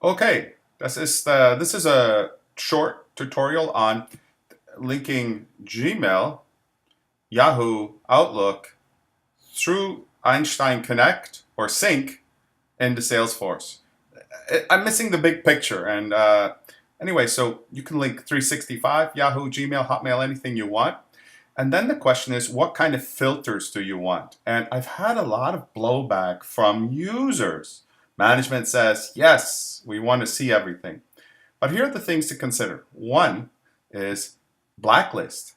Okay, this is a short tutorial on linking Gmail, Yahoo, Outlook through Einstein Connect or Sync into Salesforce. I'm missing the big picture, and anyway, so you can link 365, Yahoo, Gmail, Hotmail, anything you want. And then the question is, what kind of filters do you want? And I've had a lot of blowback from users. Management says, yes, we want to see everything. But here are the things to consider. One is blacklist.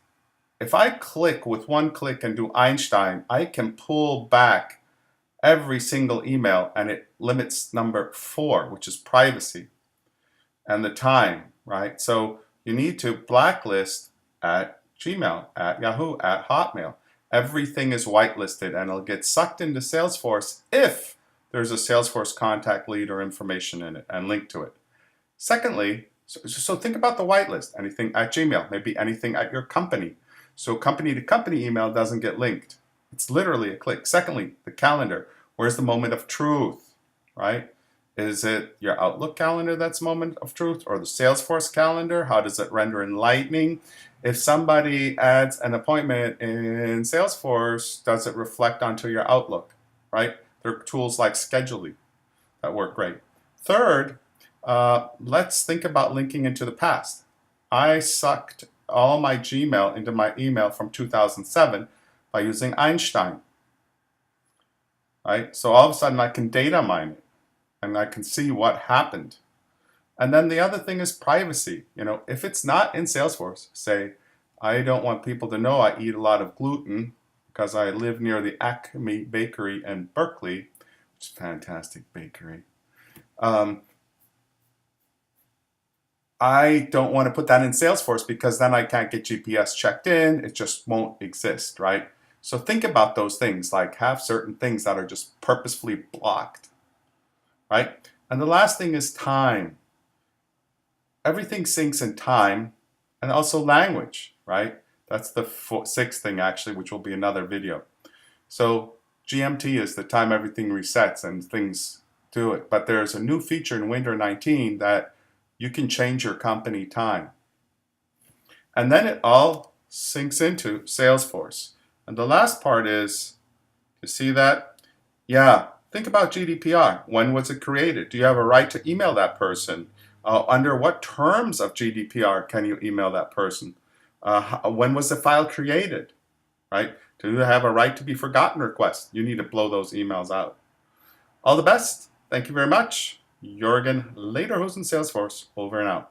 If I click with one click and do Einstein, I can pull back every single email and it limits number 4, which is privacy and the time, right? So you need to blacklist at Gmail, at Yahoo, at Hotmail. Everything is whitelisted and it'll get sucked into Salesforce if there's a Salesforce contact lead or information in it and link to it. Secondly, so think about the whitelist. Anything at Gmail, maybe anything at your company. So company to company email doesn't get linked. It's literally a click. Secondly, the calendar. Where's the moment of truth, right? Is it your Outlook calendar that's moment of truth, or the Salesforce calendar? How does it render enlightening? If somebody adds an appointment in Salesforce, does it reflect onto your Outlook, right? There are tools like Scheduly that work great. Third, let's think about linking into the past. I sucked all my Gmail into my email from 2007 by using Einstein, right? So all of a sudden I can data mine it and I can see what happened. And then the other thing is privacy. If it's not in Salesforce, say, I don't want people to know I eat a lot of gluten because I live near the Acme Bakery in Berkeley, which is a fantastic bakery. I don't want to put that in Salesforce because then I can't get GPS checked in. It just won't exist, right? So think about those things, like have certain things that are just purposefully blocked, right? And the last thing is time. Everything syncs in time and also language, right? That's the sixth thing actually, which will be another video. So GMT is the time everything resets and things do it. But there's a new feature in Windows 19 that you can change your company time. And then it all syncs into Salesforce. And the last part is, you see that? Yeah, think about GDPR. When was it created? Do you have a right to email that person? Under what terms of GDPR can you email that person? When was the file created? Right? Do you have a right to be forgotten request? You need to blow those emails out. All the best. Thank you very much. Jürgen Lederhosen Salesforce, over and out.